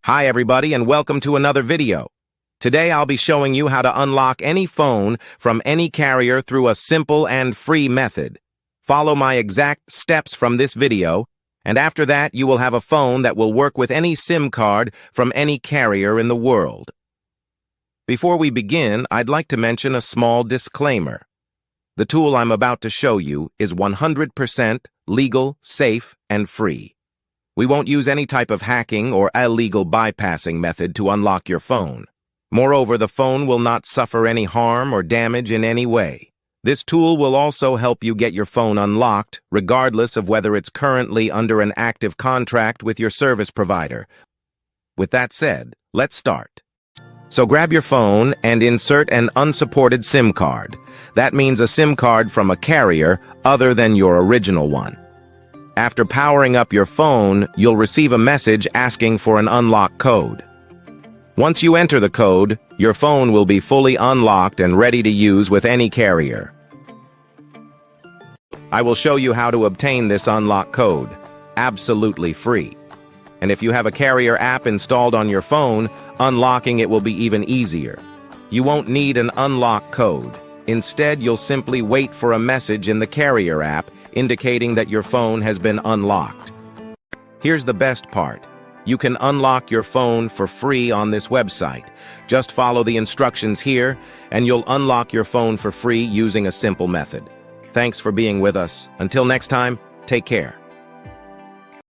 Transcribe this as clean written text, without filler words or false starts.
Hi everybody and welcome to another video. Today I'll be showing you how to unlock any phone from any carrier through a simple and free method. Follow my exact steps from this video, and after that you will have a phone that will work with any SIM card from any carrier in the world. Before we begin, I'd like to mention a small disclaimer. The tool I'm about to show you is 100% legal, safe, and free. We won't use any type of hacking or illegal bypassing method to unlock your phone. Moreover, the phone will not suffer any harm or damage in any way. This tool will also help you get your phone unlocked, regardless of whether it's currently under an active contract with your service provider. With that said, let's start. So grab your phone and insert an unsupported SIM card. That means a SIM card from a carrier other than your original one. After powering up your phone, you'll receive a message asking for an unlock code. Once you enter the code, your phone will be fully unlocked and ready to use with any carrier. I will show you how to obtain this unlock code, absolutely free. And if you have a carrier app installed on your phone, unlocking it will be even easier. You won't need an unlock code. Instead, you'll simply wait for a message in the carrier app indicating that your phone has been unlocked. Here's the best part. You can unlock your phone for free on this website. Just follow the instructions here, and you'll unlock your phone for free using a simple method. Thanks for being with us. Until next time, take care.